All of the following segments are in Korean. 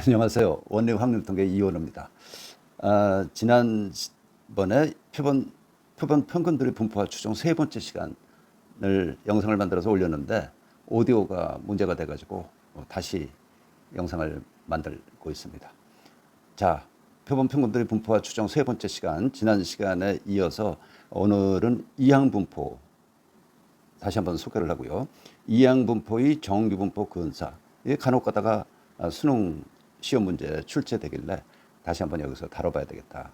안녕하세요. 원리 확률통계 이원호입니다. 지난번에 표본 평균들의 분포와 추정 세 번째 시간을 영상을 만들어서 올렸는데 오디오가 문제가 돼가지고 다시 영상을 만들고 있습니다. 자, 표본 평균들의 분포와 추정 세 번째 시간, 지난 시간에 이어서 오늘은 이항 분포 다시 한번 소개를 하고요. 이항 분포의 정규 분포 근사. 이게 간혹 가다가 수능 시험 문제 출제되길래 다시 한번 여기서 다뤄봐야 되겠다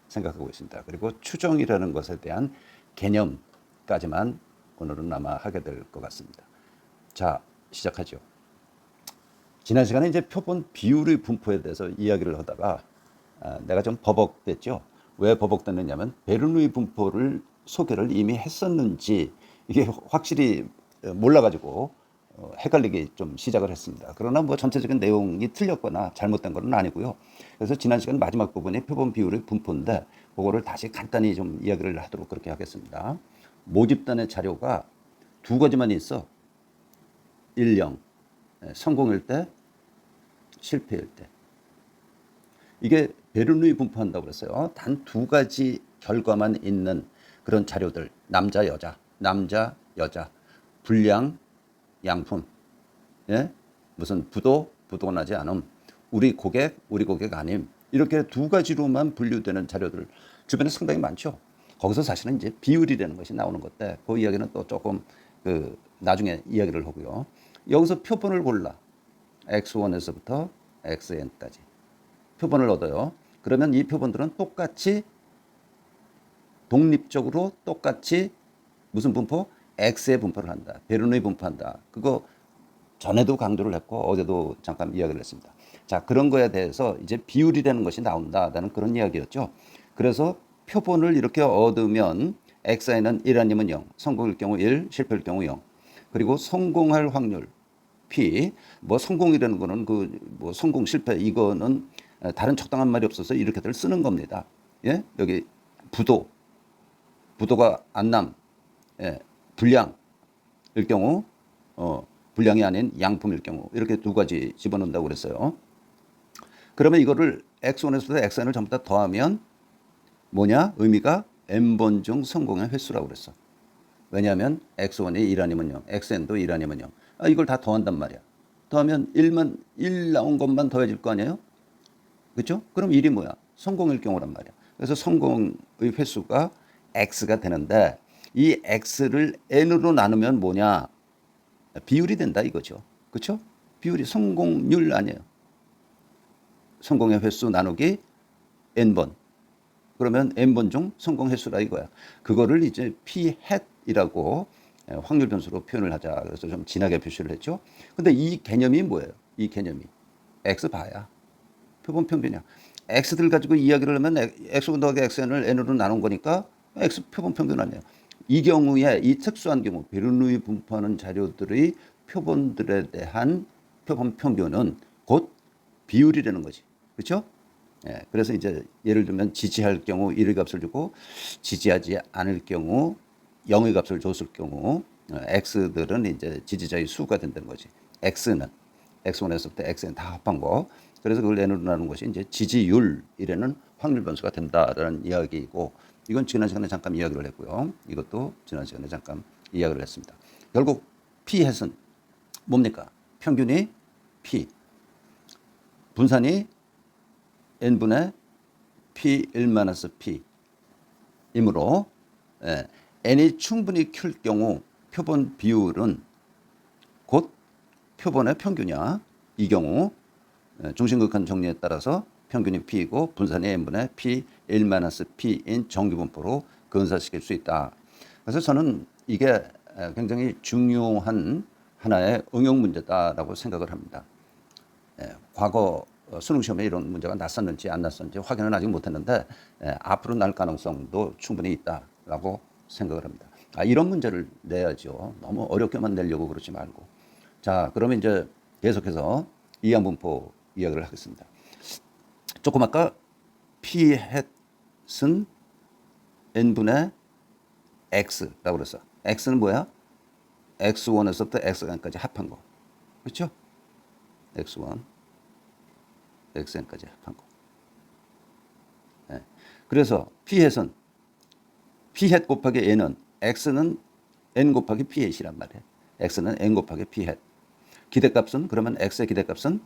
생각하고 있습니다. 그리고 추정이라는 것에 대한 개념까지만 오늘은 아마 하게 될 것 같습니다. 자, 시작하죠. 지난 시간에 이제 표본 비율의 분포에 대해서 이야기를 하다가 내가 좀 버벅댔죠. 왜 버벅댔느냐면 베르누이 분포를 소개를 이미 했었는지 이게 확실히 몰라가지고 헷갈리게 좀 시작을 했습니다. 그러나 뭐 전체적인 내용이 틀렸거나 잘못된 건 아니고요. 그래서 지난 시간 마지막 부분이 표본 비율의 분포인데 그거를 다시 간단히 좀 이야기를 하도록 그렇게 하겠습니다. 모집단의 자료가 두 가지만 있어. 1, 0. 성공일 때, 실패일 때. 이게 베르누이 분포한다고 그랬어요. 단 두 가지 결과만 있는 그런 자료들. 남자, 여자, 남자, 여자, 분량, 양품, 예? 무슨 부도 나지 않음, 우리 고객 아님, 이렇게 두 가지로만 분류되는 자료들 주변에 상당히 많죠. 거기서 사실은 이제 비율이라는 것이 나오는 건데 그 이야기는 또 조금 나중에 이야기를 하고요. 여기서 표본을 골라 x1에서부터 xn까지 표본을 얻어요. 그러면 이 표본들은 똑같이 독립적으로 똑같이 무슨 분포? X의 분포를 한다. 베르누이 분포한다. 그거 전에도 강조를 했고 어제도 잠깐 이야기를 했습니다. 자, 그런 거에 대해서 이제 비율이라는 것이 나온다라는 그런 이야기였죠. 그래서 표본을 이렇게 얻으면 X에는 1 아니면 0, 성공일 경우 1, 실패일 경우 0. 그리고 성공할 확률 P, 뭐 성공이라는 거는 뭐 성공 실패 이거는 다른 적당한 말이 없어서 이렇게들 쓰는 겁니다. 예? 여기 부도가 안남, 예, 불량일 경우, 불량이 아닌 양품일 경우 이렇게 두 가지 집어넣는다고 그랬어요. 그러면 이거를 x1에서 xn을 전부 다 더하면 뭐냐? 의미가 n번 중 성공의 횟수라고 그랬어. 왜냐하면 x1이 1 아니면 0, xn도 1 아니면 0. 이걸 다 더한단 말이야. 더하면 1 나온 것만 더해질 거 아니에요? 그렇죠? 그럼 1이 뭐야? 성공일 경우란 말이야. 그래서 성공의 횟수가 x가 되는데 이 x를 n으로 나누면 뭐냐? 비율이 된다 이거죠. 그렇죠? 비율이 성공률 아니에요. 성공의 횟수 나누기 n번. 그러면 n번 중 성공 횟수라 이거야. 그거를 이제 p hat이라고 확률 변수로 표현을 하자. 그래서 좀 진하게 표시를 했죠. 근데 이 개념이 뭐예요? 이 개념이 x 바야. 표본 평균이야. x들 가지고 이야기를 하면 x1 더하기 xn을 n으로 나눈 거니까 x 표본 평균 아니에요. 이 경우에 이 특수한 경우 베르누이 분포하는 자료들의 표본들에 대한 표본 평균은 곧 비율이라는 거지. 그렇죠? 예, 그래서 이제 예를 들면 지지할 경우 1의 값을 주고 지지하지 않을 경우 0의 값을 줬을 경우 x들은 이제 지지자의 수가 된다는 거지. x는 x1에서부터 xn 다 합한 거. 그래서 그걸 n으로 나누는 것이 이제 지지율이라는 확률 변수가 된다라는 이야기이고 이건 지난 시간에 잠깐 이야기를 했고요. 이것도 지난 시간에 잠깐 이야기를 했습니다. 결국 p 햇은 뭡니까? 평균이 p, 분산이 n분의 p1-p 이므로 n이 충분히 클 경우 표본 비율은 곧 표본의 평균이야. 이 경우 중심극한 정리에 따라서 평균이 p이고 분산이 n분의 p1-p인 정규분포로 근사시킬 수 있다. 그래서 저는 이게 굉장히 중요한 하나의 응용 문제다라고 생각을 합니다. 과거 수능시험에 이런 문제가 났었는지 안 났었는지 확인은 아직 못했는데 앞으로 날 가능성도 충분히 있다라고 생각을 합니다. 이런 문제를 내야죠. 너무 어렵게만 내려고 그러지 말고. 자, 그러면 이제 계속해서 이항분포 이야기를 하겠습니다. 조금 아까 p hat은 n분의 x라고 그랬어. x는 뭐야? x1에서부터 xn까지 합한 거. 그렇죠? x1 xn까지 합한 거. 예. 그래서 p햇은 p햇 곱하기 n은 x는 n 곱하기 p햇이란 말이에요. x는 n 곱하기 p햇. 기대값은 그러면 x의 기대값은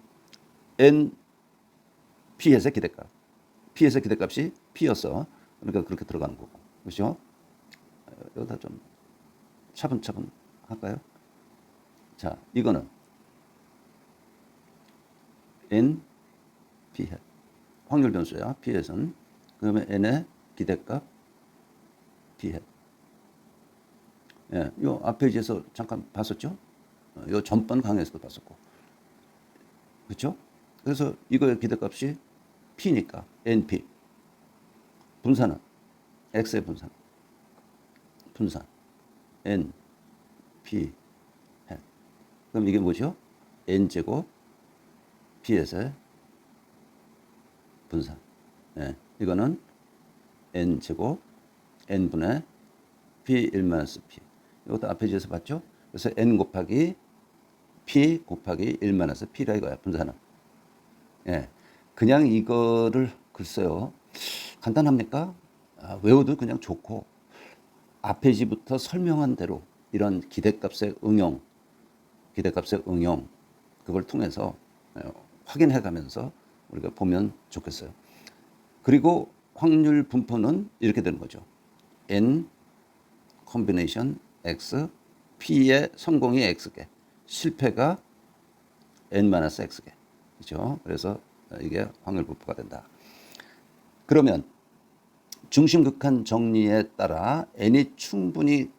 n p햇의 기대값. p햇의 기대값이 p였어. 그러니까 그렇게 들어가는 거고. 그렇죠? 여기다 좀 차분차분 할까요? 자, 이거는 n p햇. 확률 변수야. p햇은. 그러면 n의 기대값 p햇. 예, 요 앞 페이지에서 잠깐 봤었죠? 요 전번 강의에서도 봤었고. 그렇죠? 그래서 이거의 기대값이 p니까 np. 분산은 x의 분산. n p 햇. 그럼 이게 뭐죠? n 제곱 p햇의 분산. 예, 이거는 n 제곱 n분의 p1-p. 이것도 앞에 지에서 봤죠? 그래서 n 곱하기 p 곱하기 1-p라 이거야, 분산은. 예, 그냥 이거를 글쎄요, 간단합니까? 외워도 그냥 좋고, 앞 페이지부터 설명한 대로 이런 기대값의 응용, 그걸 통해서 확인해 가면서 우리가 보면 좋겠어요. 그리고 확률 분포는 이렇게 되는 거죠. n 콤비네이션 x, p의 성공이 x개, 실패가 n-x개. 그렇죠? 그래서 이게 확률 분포가 된다. 그러면 중심극한 정리에 따라 n이 충분히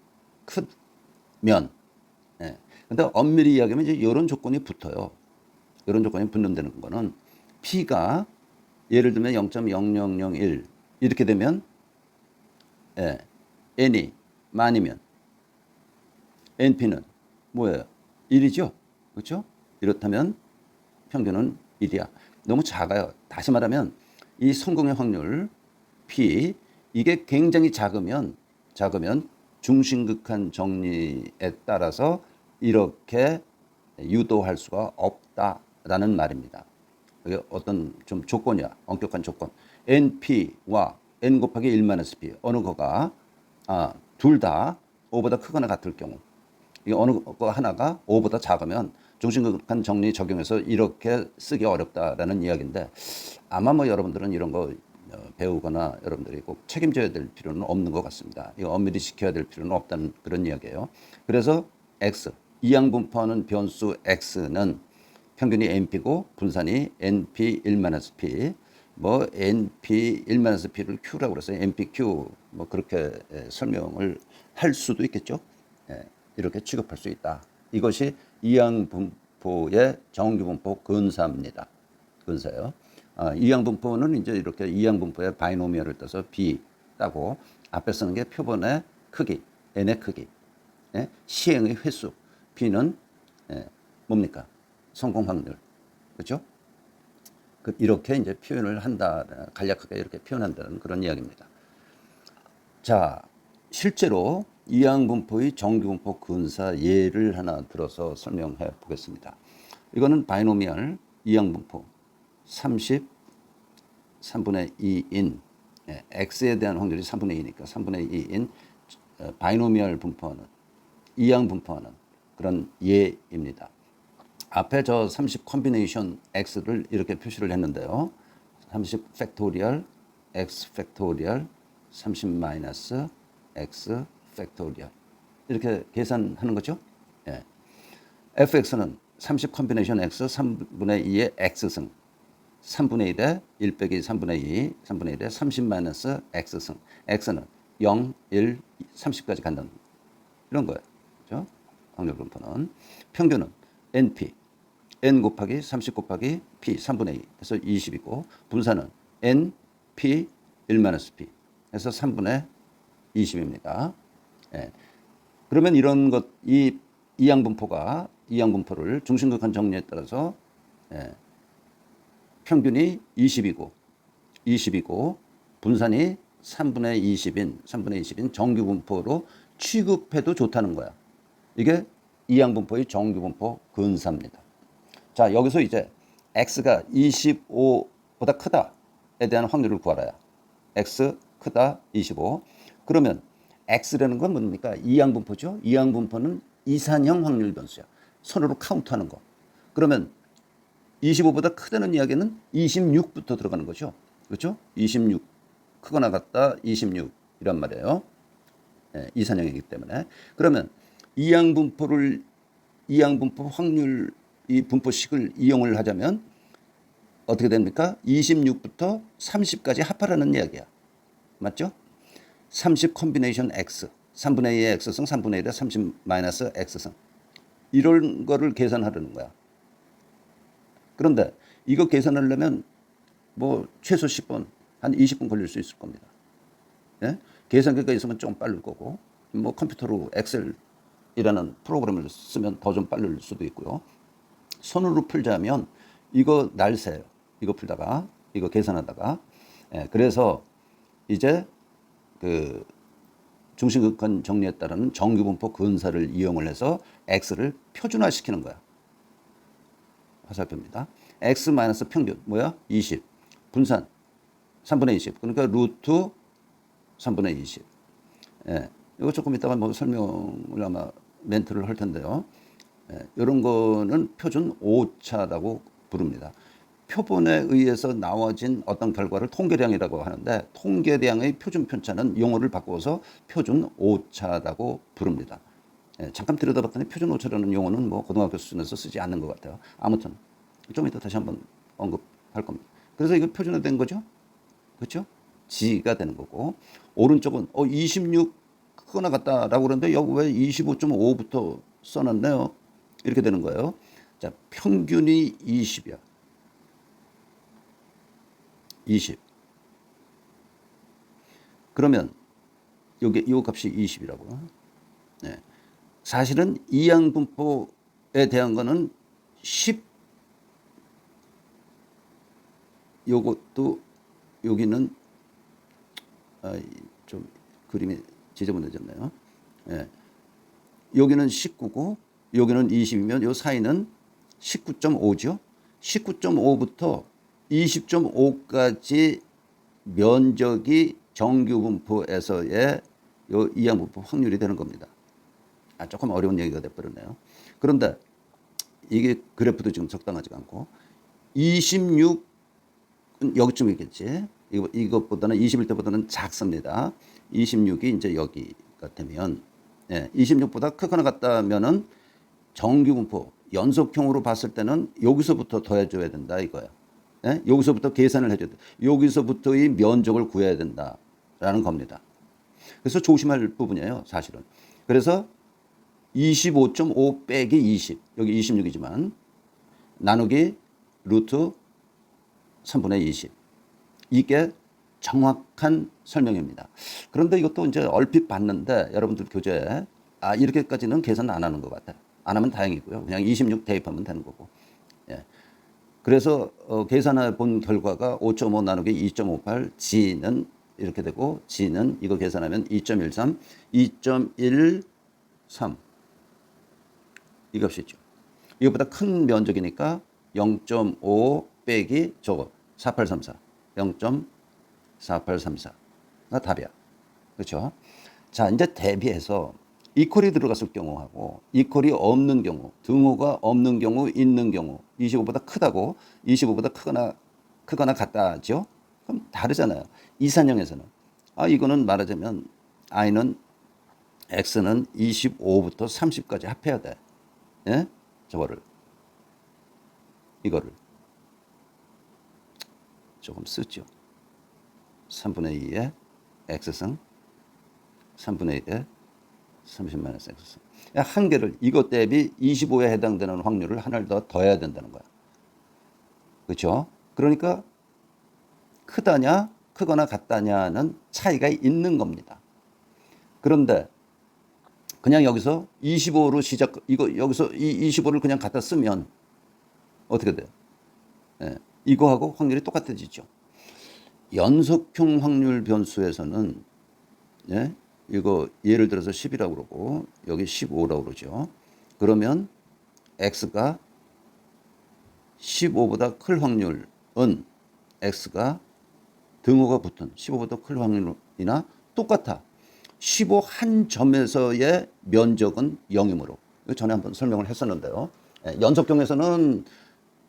크면, 예. 근데 엄밀히 이야기하면 이제 이런 조건이 붙어요. 이런 조건이 붙는다는 거는 p가 예를 들면 0.0001 이렇게 되면, 예, n이 만이면 np는 뭐예요? 1이죠? 그렇죠? 이렇다면 평균은 1이야. 너무 작아요. 다시 말하면 이 성공의 확률 p, 이게 굉장히 작으면 중심극한 정리에 따라서 이렇게 유도할 수가 없다라는 말입니다. 이게 어떤 좀 조건이야. 엄격한 조건. np와 n 곱하기 1-p 어느 거가 둘 다 5보다 크거나 같을 경우, 이 어느 거 하나가 5보다 작으면 중심극한 정리 적용해서 이렇게 쓰기 어렵다라는 이야기인데, 아마 뭐 여러분들은 이런 거 배우거나 여러분들이 꼭 책임져야 될 필요는 없는 것 같습니다. 이거 엄밀히 지켜야 될 필요는 없다는 그런 이야기예요. 그래서 x, 이항분포하는 변수 x는 평균이 np고 분산이 np 1-p, 뭐 np 1-p를 q라고 그랬어요. npq 뭐 그렇게 설명을 할 수도 있겠죠. 예, 이렇게 취급할 수 있다. 이것이 이항분포의 정규분포 근사입니다. 근사요. 이항분포는 이제 이렇게 이항분포의 바이노미얼을 떠서 b 따고 앞에 쓰는 게 표본의 크기, n의 크기, 예? 시행의 횟수, p는 뭡니까? 성공 확률, 그렇죠? 이렇게 이제 표현을 한다, 간략하게 이렇게 표현한다는 그런 이야기입니다. 자, 실제로 이항분포의 정규분포 근사 예를 하나 들어서 설명해 보겠습니다. 이거는 바이노미얼 이항분포 3분의 2인 x에 대한 확률이 3분의 2니까 3분의 2인 바이노미얼 분포하는, 이항분포하는 그런 예입니다. 앞에 저 30 콤비네이션 x를 이렇게 표시를 했는데요. 30 팩토리얼 x 팩토리얼 30 마이너스 x 팩토리얼 이렇게 계산하는 거죠. 예. fx는 30 콤비네이션 x 3분의 2의 x승, 3분의 1에 1 빼기 3분의 2, 3분의 1에 30 마이너스 x승, x는 0, 1, 30까지 간다는 이런 거예요. 그렇죠? 확률 분포는 평균은 np, n 곱하기 30 곱하기 p 3분의 2 해서 20이고, 분산은 np 1-p 해서 3분의 20입니다. 예. 그러면 이런 것, 이 이항분포를 중심극한 정리에 따라서 평균이 20이고 분산이 3분의 20인 정규분포로 취급해도 좋다는 거야. 이게 이항분포의 정규분포 근사입니다. 자, 여기서 이제 x가 25보다 크다에 대한 확률을 구하라야. x 크다 25. 그러면 x라는 건 뭡니까? 이항분포죠. 이항분포는 이산형 확률 변수야. 손으로 카운트하는 거. 그러면 25보다 크다는 이야기는 26부터 들어가는 거죠. 그렇죠? 26 크거나 같다 26이란 말이에요. 예, 이산형이기 때문에. 그러면 이항분포 확률 이 분포식을 이용을 하자면 어떻게 됩니까? 26부터 30까지 합하라는 이야기야. 맞죠? 30 콤비네이션 x 3분의 2의 x승 3분의 1의 30 마이너스 x승 이런 거를 계산하려는 거야. 그런데 이거 계산하려면 뭐 최소 10분 한 20분 걸릴 수 있을 겁니다. 예? 계산기가 있으면 좀 빠를 거고 뭐 컴퓨터로 엑셀이라는 프로그램을 쓰면 더 좀 빠를 수도 있고요. 손으로 풀자면 이거 날새요. 이거 풀다가 이거 계산하다가 예, 그래서 이제 그 중심극한 정리에 따른 정규분포 근사를 이용을 해서 x를 표준화시키는 거야. 화살표입니다. x 마이너스 평균 뭐야? 20 분산 3분의 20 그러니까 루트 3분의 20. 예, 이거 조금 이따가 뭐 설명을 아마 멘트를 할 텐데요. 예, 이런 거는 표준 오차라고 부릅니다. 표본에 의해서 나와진 어떤 결과를 통계량이라고 하는데 통계량의 표준 편차는 용어를 바꿔서 표준 오차라고 부릅니다. 예, 잠깐 들여다봤더니 표준 오차라는 용어는 뭐 고등학교 수준에서 쓰지 않는 것 같아요. 아무튼 좀 이따 다시 한번 언급할 겁니다. 그래서 이거 표준화된 거죠. 그렇죠? G가 되는 거고 오른쪽은 26 크거나 같다라고 그러는데 여기 왜 25.5부터 써놨네요. 이렇게 되는 거예요. 자, 평균이 20이야. 20. 그러면 여기 이 값이 20이라고. 네. 사실은 이항분포에 대한 거는 10. 요것도 여기는 좀 그림이 지저분해졌네요. 예. 여기는 19고 여기는 20이면 요 사이는 19.5죠. 19.5부터 20.5까지 면적이 정규분포에서의 요 이항분포 확률이 되는 겁니다. 조금 어려운 얘기가 돼버렸네요. 그런데 이게 그래프도 지금 적당하지가 않고 26은 여기쯤이겠지. 이것보다는 21때보다는 작습니다. 26이 이제 여기가 되면 26보다 크거나 같다면은 정규분포 연속형으로 봤을 때는 여기서부터 더해줘야 된다 이거야. 예? 여기서부터 계산을 해줘야 돼. 여기서부터의 면적을 구해야 된다라는 겁니다. 그래서 조심할 부분이에요, 사실은. 그래서 25.5 빼기 20 여기 26이지만 나누기 루트 3분의 20 이게 정확한 설명입니다. 그런데 이것도 이제 얼핏 봤는데 여러분들 교재에 이렇게까지는 계산 안 하는 것 같아요. 안 하면 다행이고요. 그냥 26 대입하면 되는 거고. 예. 그래서 계산해 본 결과가 5.5 나누기 2.58 G는 이렇게 되고 G는 이거 계산하면 2.13, 2.13 이 값이 있죠. 이것보다 큰 면적이니까 0.5 빼기 저거 4834 0.4834가 답이야. 그렇죠? 자, 이제 대비해서 이퀄이 들어갔을 경우하고 이퀄이 없는 경우, 등호가 없는 경우, 있는 경우 25보다 크다고 25보다 크거나 같다죠? 그럼 다르잖아요. 이산형에서는 이거는 말하자면 I는 X는 25부터 30까지 합해야 돼. 예? 이거를 조금 쓰죠. 3분의 2의 X승 3분의 1의 30-X승 한 개를 이것 대비 25에 해당되는 확률을 하나를 더 더해야 된다는 거야. 그렇죠? 그러니까 크다냐 크거나 같다냐는 차이가 있는 겁니다. 그런데 그냥 여기서 25로 여기서 이 25를 그냥 갖다 쓰면 어떻게 돼요? 예, 이거하고 확률이 똑같아지죠. 연속형 확률 변수에서는 예, 이거 예를 들어서 10이라고 그러고 여기 15라고 그러죠. 그러면 x가 15보다 클 확률은 x가 등호가 붙은 15보다 클 확률이나 똑같아. 15 한 점에서의 면적은 0이므로. 전에 한번 설명을 했었는데요. 연속경에서는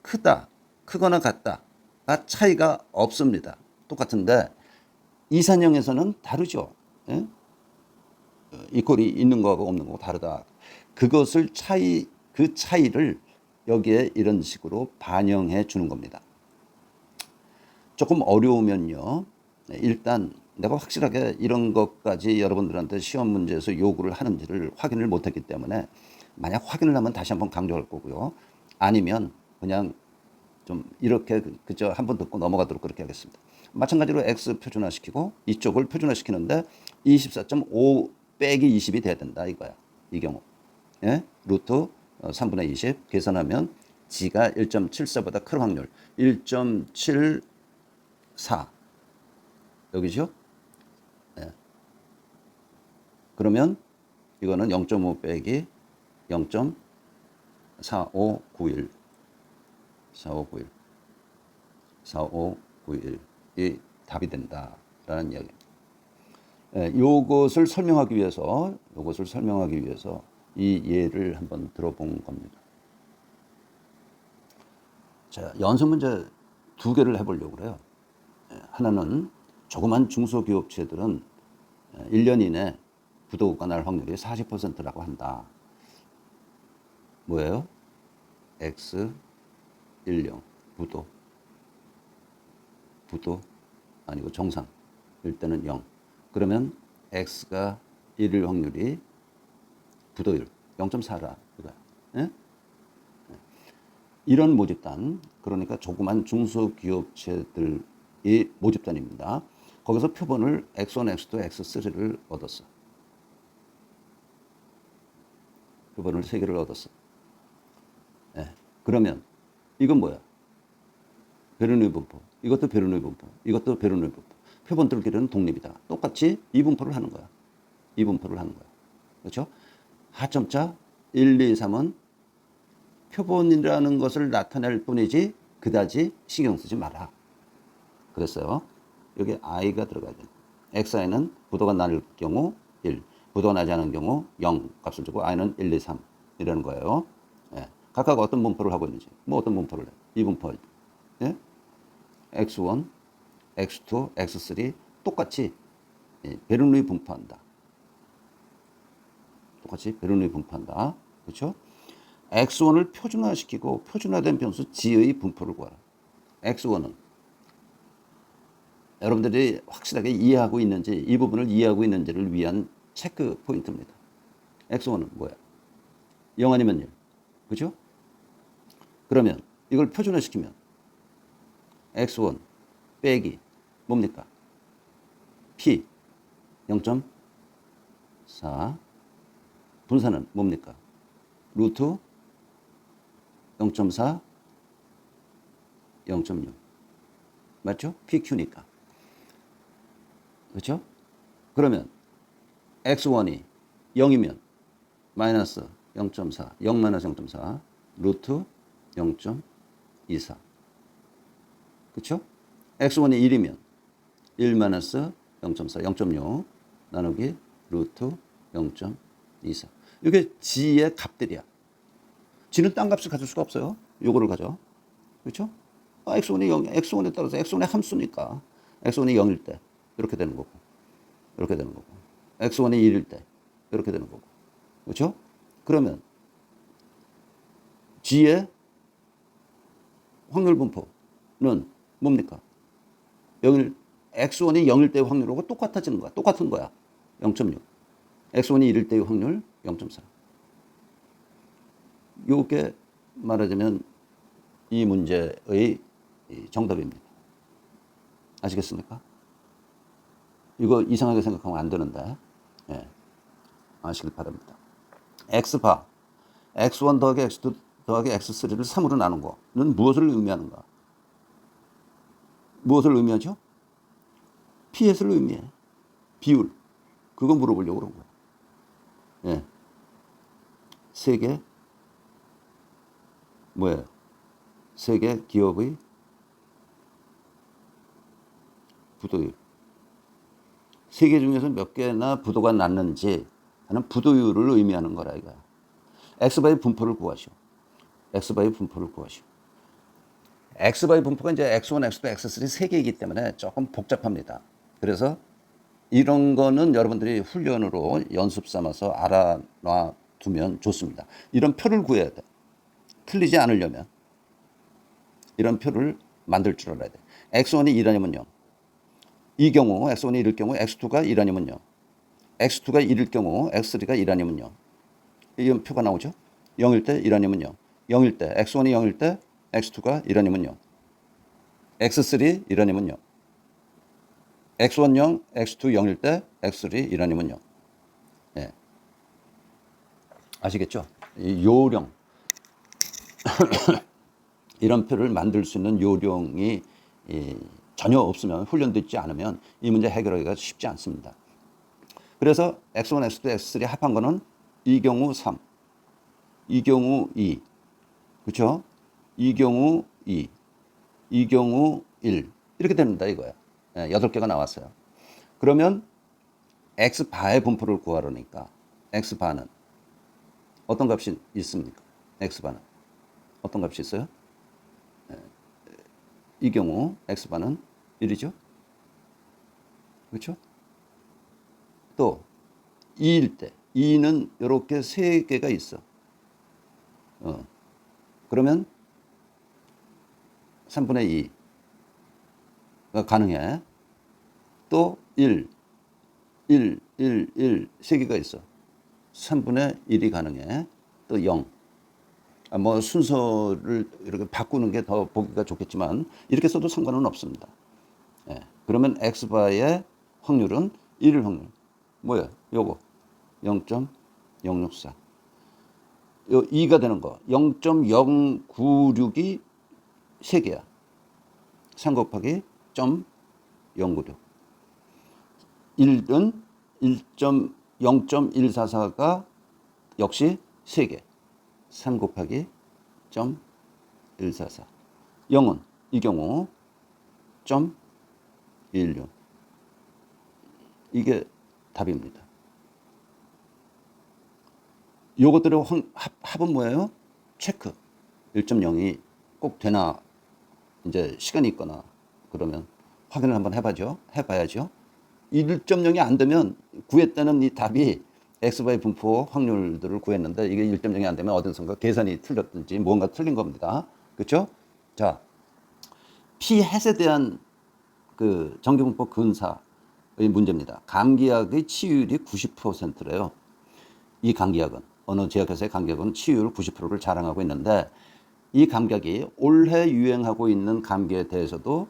크다, 크거나 같다가 차이가 없습니다. 똑같은데 이산형에서는 다르죠. 예? 이퀄이 있는 거하고 없는 거하고 다르다. 그것을 그 차이를 여기에 이런 식으로 반영해 주는 겁니다. 조금 어려우면요. 일단 내가 확실하게 이런 것까지 여러분들한테 시험 문제에서 요구를 하는지를 확인을 못했기 때문에 만약 확인을 하면 다시 한번 강조할 거고요. 아니면 그냥 좀 이렇게 그저 한번 듣고 넘어가도록 그렇게 하겠습니다. 마찬가지로 x 표준화시키고 이쪽을 표준화시키는데 24.5 빼기 20이 돼야 된다 이거야. 이 경우. 예? 루트 3분의 20 계산하면 g가 1.74보다 클 확률 1.74 여기죠? 예. 그러면 이거는 0.5 빼기 0.4591 4591이 답이 된다라는 이야기입니다. 요것을 설명하기 위해서 이 예를 한번 들어본 겁니다. 자, 연습 문제 두 개를 해보려고 그래요. 하나는 조그만 중소기업체들은 1년 이내 부도가 날 확률이 40%라고 한다. 뭐예요? X10 부도 아니고 정상일 때는 0. 그러면 X가 1일 확률이 부도율 0.4라 이거야. 예? 이런 모집단, 그러니까 조그만 중소기업체들이 모집단입니다. 거기서 표본을 X1, X2, X3를 얻었어. 표본을 3개를 얻었어. 예. 그러면 이건 뭐야? 베르누이 분포. 이것도 베르누이 분포. 이것도 베르누이 분포. 표본들끼리는 독립이다. 똑같이 이분포를 하는 거야. 이분포를 하는 거야. 그렇죠? 하점자 1, 2, 3은 표본이라는 것을 나타낼 뿐이지 그다지 신경 쓰지 마라. 그랬어요. 여기 i가 들어가야 돼. xi는 부도가 날 경우 1, 부도가 나지 않은 경우 0 값을 주고 i는 1, 2, 3 이라는 거예요. 예. 각각 어떤 분포를 하고 있는지, 뭐 어떤 분포를 해. 이 분포. 예? x1, x2, x3 똑같이 베르누이 분포한다. 똑같이 베르누이 분포한다. 그렇죠? x1을 표준화시키고 표준화된 변수 g의 분포를 구하라. x1은 여러분들이 확실하게 이해하고 있는지, 이 부분을 이해하고 있는지를 위한 체크 포인트입니다. x1은 뭐야? 0 아니면 1. 그죠? 그러면 이걸 표준화시키면 x1 빼기 뭡니까? p 0.4 분산은 뭡니까? 루트 0.4 0.6 맞죠? PQ니까. 그렇죠? 그러면 x1이 0이면 마이너스 0.4 0 마이너스 0.4 루트 0.24 그렇죠? x1이 1이면 1 마이너스 0.4 0.6 나누기 루트 0.24 이게 g의 값들이야. g는 딴 값을 가질 수가 없어요. 요거를 가져. 그렇죠? x1이 0, x1에 따라서 x1의 함수니까 x1이 0일 때 이렇게 되는 거고 이렇게 되는 거고 x1이 1일 때 이렇게 되는 거고 그렇죠? 그러면 g의 확률 분포는 뭡니까? 0일, x1이 0일 때의 확률하고 똑같아지는 거야. 똑같은 거야. 0.6. x1이 1일 때의 확률 0.4. 요게 말하자면 이 문제의 정답입니다. 아시겠습니까? 이거 이상하게 생각하면 안 되는데, 예. 아시길 바랍니다. x바, x1 더하기 x2 더하기 x3를 3으로 나눈 거는 무엇을 의미하는가? 무엇을 의미하죠? ps를 의미해. 비율. 그거 물어보려고 그런 거야. 예. 세 개, 뭐예요? 세계 기업의 부도율. 세계 중에서 몇 개나 부도가 났는지 하는 부도율을 의미하는 거라 이거야. X바의 분포를 구하시오. X바의 분포를 구하시오. X바의 분포가 이제 X1, X2, X3 세 개이기 때문에 조금 복잡합니다. 그래서 이런 거는 여러분들이 훈련으로 연습 삼아서 알아놔 두면 좋습니다. 이런 표를 구해야 돼. 틀리지 않으려면 이런 표를 만들 줄 알아야 돼. X1이 1아니면 0. 이 경우 X1이 1일 경우 X2가 1아니면 0. X2가 1일 경우 X3가 1아니면 0. 이런 표가 나오죠. 0일 때 1아니면 0. 0일 때 X1이 0일 때 X2가 1아니면 0. X3 1아니면 0. X1 0, X2 0일 때 X3 1아니면 0. 예. 아시겠죠? 이 요령. 이런 표를 만들 수 있는 요령이 전혀 없으면, 훈련되지 않으면 이 문제 해결하기가 쉽지 않습니다. 그래서 X1, X2, X3 합한 거는 이 경우 3, 이 경우 2, 그렇죠? 이 경우 2, 이 경우 1 이렇게 됩니다. 이거야. 8개가 나왔어요. 그러면 X바의 분포를 구하려니까 X바는 어떤 값이 있습니까? X바는 어떤 값이 있어요? 이 경우 X바는 1이죠. 그렇죠? 또 2일 때 2는 이렇게 3개가 있어. 그러면 3분의 2가 가능해. 또 1, 1, 3개가 있어. 3분의 1이 가능해. 또 0. 뭐 순서를 이렇게 바꾸는 게 더 보기가 좋겠지만 이렇게 써도 상관은 없습니다. 예. 그러면 X바의 확률은 1일 확률. 뭐야? 요거 0.064. 요 2가 되는 거 0.096이 3개야. 3 곱하기 0.096. 1은 0.144가 역시 3개. 3 곱하기 0.144. 0은 이 경우 0.16. 이게 답입니다. 요것들의 합은 뭐예요? 체크. 1.0이 꼭 되나, 이제 시간이 있거나 그러면 확인을 한번 해봐야죠. 1.0이 안 되면 구했다는 이 답이 X바의 분포 확률들을 구했는데 이게 1.0이 안 되면 어디선가 계산이 틀렸든지 뭔가 틀린 겁니다. 그렇죠? 자, P햇에 대한 그 정기분포 근사의 문제입니다. 감기약의 치유율이 90%래요. 이 감기약은 어느 제약회사의 감기약은 치유율 90%를 자랑하고 있는데 이 감기약이 올해 유행하고 있는 감기에 대해서도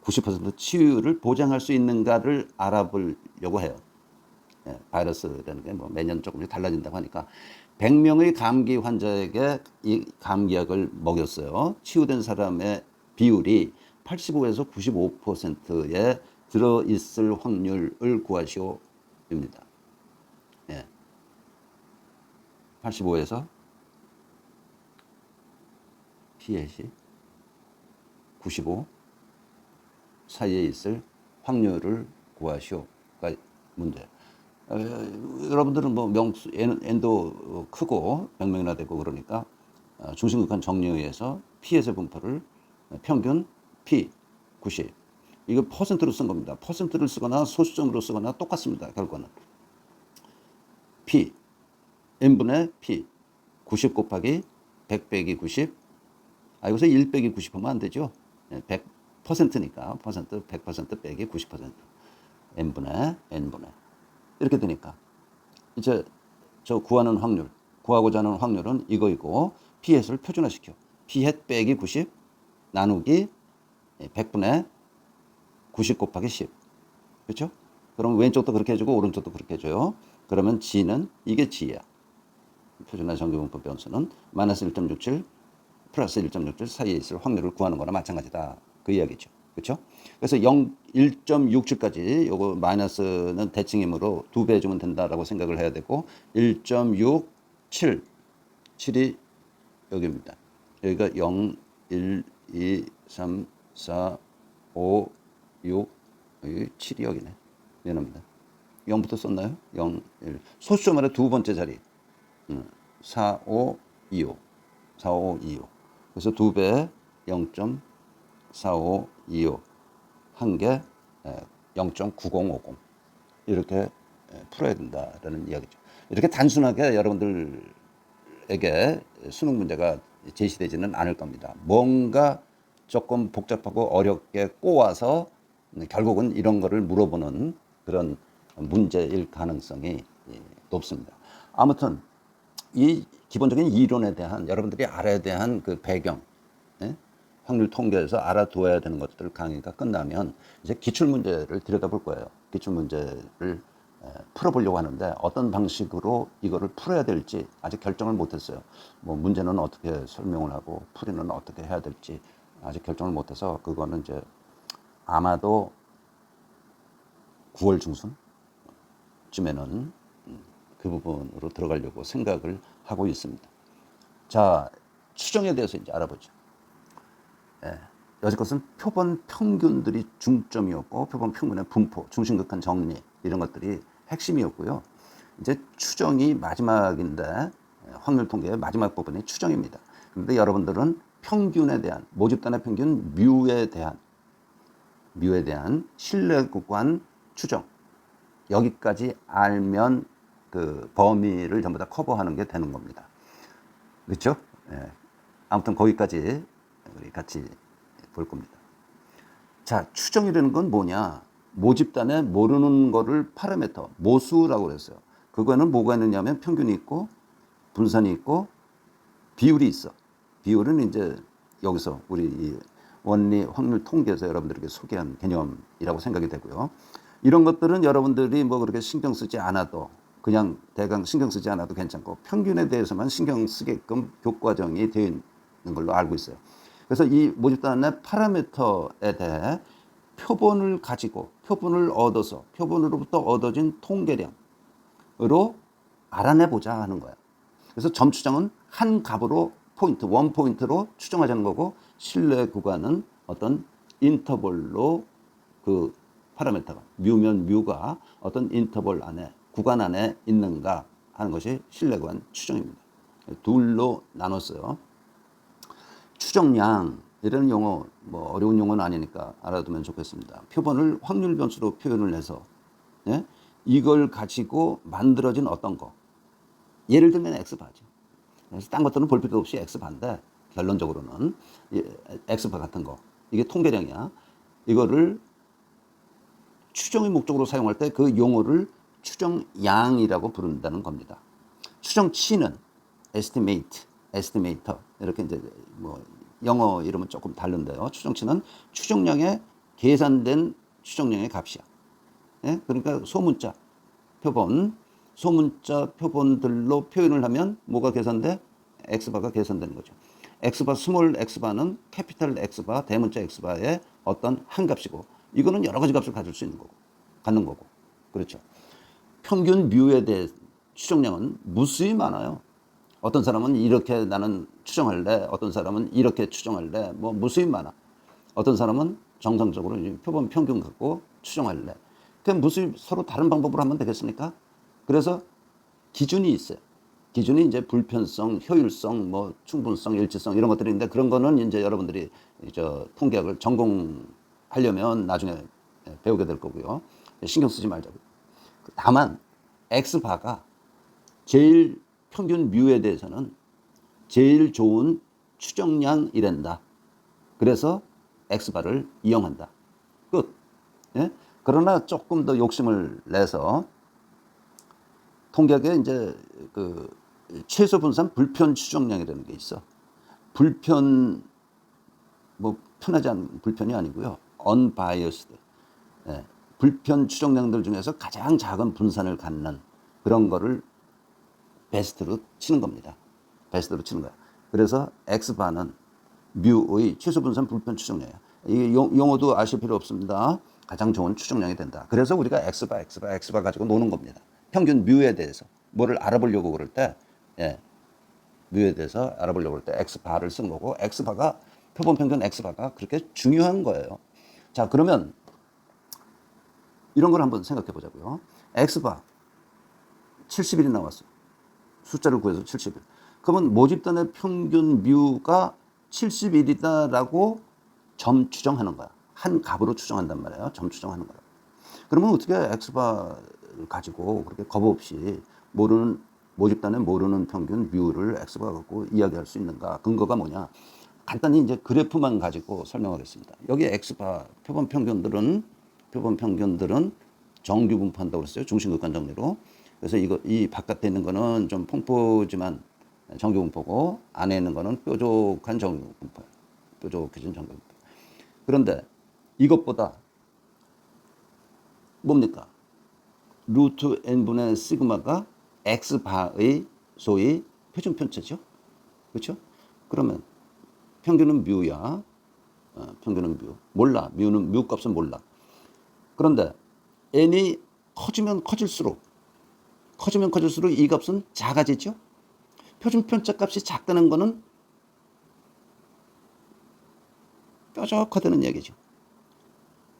90% 치유율을 보장할 수 있는가를 알아보려고 해요. 예, 바이러스라는 게 뭐 매년 조금씩 달라진다고 하니까 100명의 감기 환자에게 이 감기약을 먹였어요. 치유된 사람의 비율이 85에서 95%에 들어있을 확률을 구하시오입니다. 예. 85에서 P햇이 95 사이에 있을 확률을 구하시오가 문제예요. 여러분들은 뭐 명수 n도 크고 100명이나 되고 그러니까 중심극한 정리에 의해서 P햇의 분포를 평균 P 90 이거 퍼센트로 쓴 겁니다. 퍼센트를 쓰거나 소수점으로 쓰거나 똑같습니다. 결과는 P n분의 P 90 곱하기 100 빼기 90. 여기서 1 빼기 90 하면 안 되죠. 100%니까 퍼센트 100% 빼기 90%. n분의 이렇게 되니까 이제 저 구하고자 하는 확률은 이거이고 P햇을 표준화시켜. P햇 빼기 90 나누기 100분의 90 곱하기 10. 그렇죠? 그럼 왼쪽도 그렇게 해주고 오른쪽도 그렇게 해줘요. 그러면 G는 이게 G야. 표준화 정기분포 변수는 마이너스 1.67 플러스 1.67 사이에 있을 확률을 구하는 거나 마찬가지다. 그 이야기죠. 그렇죠? 그래서 1.67까지 요거 마이너스는 대칭이므로 2배 주면 된다라고 생각을 해야 되고 1.67 7이 여기입니다. 여기가 1, 2, 3, 4, 5, 6, 7이 여기네. 미안합니다. 0부터 썼나요? 0, 1. 소수점 아래 두 번째 자리. 4, 5, 2, 5. 4, 5, 2, 5. 그래서 2배 0.4525. 한 개 0.9050. 이렇게 풀어야 된다라는 이야기죠. 이렇게 단순하게 여러분들에게 수능 문제가 제시되지는 않을 겁니다. 뭔가 조금 복잡하고 어렵게 꼬아서 결국은 이런 거를 물어보는 그런 문제일 가능성이 높습니다. 아무튼 이 기본적인 이론에 대한 여러분들이 알아야 대한 그 배경, 확률 통계에서 알아두어야 되는 것들 강의가 끝나면 이제 기출 문제를 들여다볼 거예요. 기출 문제를 풀어보려고 하는데 어떤 방식으로 이거를 풀어야 될지 아직 결정을 못했어요. 뭐 문제는 어떻게 설명을 하고 풀이는 어떻게 해야 될지 아직 결정을 못해서 그거는 이제 아마도 9월 중순쯤에는 그 부분으로 들어가려고 생각을 하고 있습니다. 자, 추정에 대해서 이제 알아보죠. 여지껏은 표본 평균들이 중점이었고 표본 평균의 분포, 중심극한 정리 이런 것들이 핵심이었고요. 이제 추정이 마지막인데 확률 통계의 마지막 부분이 추정입니다. 그런데 여러분들은 평균에 대한 모집단의 평균 뮤에 대한 신뢰 구간 추정 여기까지 알면 그 범위를 전부 다 커버하는 게 되는 겁니다. 그렇죠? 아무튼 거기까지 우리 같이 볼 겁니다. 자, 추정이라는 건 뭐냐? 모집단에 모르는 거를 파라미터, 모수라고 그랬어요. 그거는 뭐가 있느냐면 평균이 있고 분산이 있고 비율이 있어. 비율은 이제 여기서 우리 이 원리 확률 통계에서 여러분들에게 소개한 개념이라고 생각이 되고요. 이런 것들은 여러분들이 뭐 그렇게 신경 쓰지 않아도 그냥 대강 신경 쓰지 않아도 괜찮고 평균에 대해서만 신경 쓰게끔 교과정이 되어 있는 걸로 알고 있어요. 그래서 이 모집단의 파라미터에 대해 표본을 가지고 표본을 얻어서 표본으로부터 얻어진 통계량으로 알아내보자 하는 거예요. 그래서 점추정은 한 값으로 포인트, 원 포인트로 추정하자는 거고 신뢰 구간은 어떤 인터벌로 그 파라미터가 뮤면 뮤가 어떤 인터벌 안에 구간 안에 있는가 하는 것이 신뢰 구간 추정입니다. 둘로 나눴어요. 추정량 이런 용어 뭐 어려운 용어는 아니니까 알아두면 좋겠습니다. 표본을 확률 변수로 표현을 해서 이걸 가지고 만들어진 어떤 거 예를 들면 X바죠. 그래서 딴 것들은 볼 필요 없이 X바인데 결론적으로는 X바 같은 거 이게 통계량이야. 이거를 추정의 목적으로 사용할 때 그 용어를 추정량이라고 부른다는 겁니다. 추정치는 estimator 이렇게 이제 뭐 영어 이름은 조금 다른데요. 추정치는 추정량의 계산된 추정량의 값이야. 그러니까 소문자 표본, 소문자 표본들로 표현을 하면 뭐가 계산돼? X바가 계산되는 거죠. X바, 스몰 X바는 캐피탈 X바, 대문자 X바의 어떤 한 값이고 이거는 여러 가지 값을 가질 수 있는 거고, 갖는 거고. 그렇죠. 평균 뮤에 대해 추정량은 무수히 많아요. 어떤 사람은 이렇게 나는 추정할래. 어떤 사람은 이렇게 추정할래. 뭐 무수히 많아. 어떤 사람은 정상적으로 표본 평균 갖고 추정할래. 그냥 무수히 서로 다른 방법으로 하면 되겠습니까? 그래서 기준이 있어요. 기준이 이제 불편성, 효율성, 뭐 충분성, 일치성 이런 것들인데 그런 거는 이제 여러분들이 통계학을 전공하려면 나중에 배우게 될 거고요. 신경 쓰지 말자고요. 다만 X바가 제일 평균 뮤에 대해서는 제일 좋은 추정량이란다. 그래서 X바를 이용한다. 끝. 그러나 조금 더 욕심을 내서 통계학에 이제 그 최소 분산 불편 추정량이라는 게 있어. 불편 뭐 편하지 않은 불편이 아니고요. unbiased. 불편 추정량들 중에서 가장 작은 분산을 갖는 그런 거를 베스트로 치는 겁니다. 베스트로 치는 거야. 그래서 X바는 뮤의 최소 분산 불편 추정량이야. 이 용어도 아실 필요 없습니다. 가장 좋은 추정량이 된다. 그래서 우리가 X바 가지고 노는 겁니다. 평균 뮤에 대해서 뭐를 알아보려고 그럴 때 뮤에 대해서 알아보려고 그럴 때 X바를 쓴 거고 X바가 표본 평균 X바가 그렇게 중요한 거예요. 자, 그러면 이런 걸 한번 생각해 보자고요. X바 70일이 나왔어. 숫자를 구해서 70일. 그러면 모집단의 평균 뮤가 70일이다라고 점 추정하는 거야. 한 값으로 추정한단 말이에요. 점 추정하는 거야. 그러면 어떻게 X바를 가지고 그렇게 겁 없이 모집단의 모르는 평균 뮤를 X바 갖고 이야기할 수 있는가? 근거가 뭐냐? 간단히 이제 그래프만 가지고 설명하겠습니다. 여기 X바 표본 평균들은 정규 분포한다고 그랬어요. 중심극한 정리로. 그래서 이 바깥에 있는 거는 좀 풍부지만 정규 분포고 안에 있는 거는 뾰족한 정규 분포예요. 뾰족해진 정규 분포. 그런데 이것보다 뭡니까? 루트 n분의 시그마가 X바의 소위 표준 편차죠. 그렇죠? 그러면 평균은 뮤야. 평균은 뮤. 몰라. 뮤 값은 몰라. 그런데 n이 커지면 커질수록 이 값은 작아지죠. 표준 편차 값이 작다는 거는 뾰족하다는 얘기죠.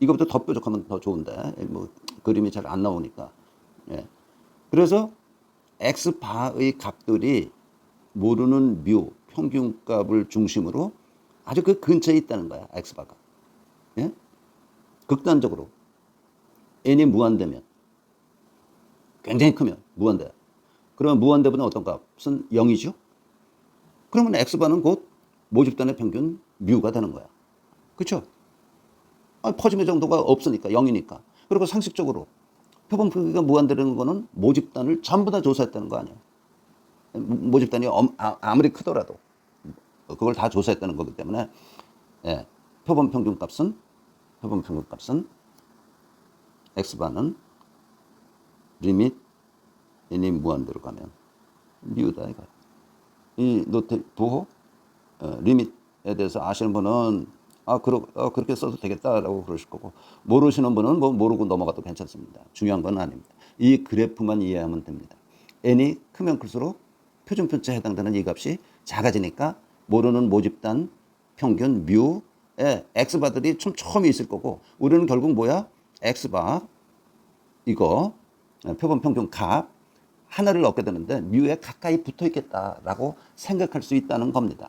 이것보다 더 뾰족하면 더 좋은데 뭐 그림이 잘 안 나오니까. 예. 그래서 X바의 값들이 모르는 뮤 평균값을 중심으로 아주 그 근처에 있다는 거야. X바가. 예? 극단적으로 n이 무한대면 굉장히 크면 무한대. 그러면 무한대보다 어떤 값은 0이죠. 그러면 X바는 곧 모집단의 평균 뮤가 되는 거야. 그렇죠? 퍼짐의 정도가 없으니까 0이니까. 그리고 상식적으로 표본 크기가 무한대라는 거는 모집단을 전부 다 조사했다는 거 아니야. 모집단이 아무리 크더라도 그걸 다 조사했다는 거기 때문에 예, 표본 평균 값은 X바는 리밋 n이 무한대로 가면 뮤다 이거. 이 노트 부호 리밋에 대해서 아시는 분은 그렇게 써도 되겠다라고 그러실 거고, 모르시는 분은 뭐 모르고 넘어가도 괜찮습니다. 중요한 건 아닙니다. 이 그래프만 이해하면 됩니다. n이 크면 클수록 표준 편차에 해당되는 이 값이 작아지니까 모르는 모집단 평균 뮤에 X바들이 촘촘히 있을 거고, 우리는 결국 뭐야? X바 이거 표본 평균 값 하나를 얻게 되는데 뮤에 가까이 붙어 있겠다라고 생각할 수 있다는 겁니다.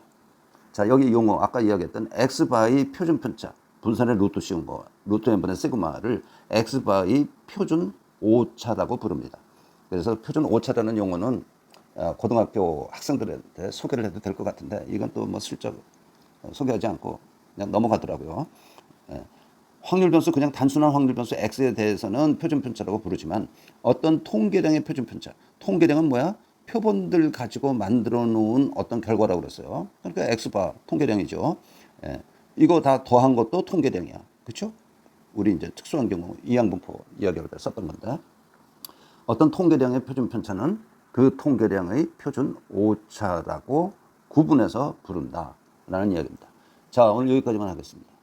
자, 여기 용어 아까 이야기했던 X바의 표준 편차, 분산의 루트 씌운 거, 루트 n분의 시그마를 X바의 표준 오차라고 부릅니다. 그래서 표준 오차라는 용어는 고등학교 학생들한테 소개를 해도 될 것 같은데 이건 또 뭐 슬쩍 소개하지 않고 그냥 넘어가더라고요. 확률 변수, 그냥 단순한 확률 변수 X에 대해서는 표준 편차라고 부르지만 어떤 통계량의 표준 편차, 통계량은 뭐야? 표본들 가지고 만들어 놓은 어떤 결과라고 그랬어요. 그러니까 X바 통계량이죠. 이거 다 더한 것도 통계량이야. 그렇죠? 우리 이제 특수한 경우 이항분포 이야기할 때 썼던 건데, 어떤 통계량의 표준 편차는 그 통계량의 표준 오차라고 구분해서 부른다라는 이야기입니다. 자, 오늘 여기까지만 하겠습니다.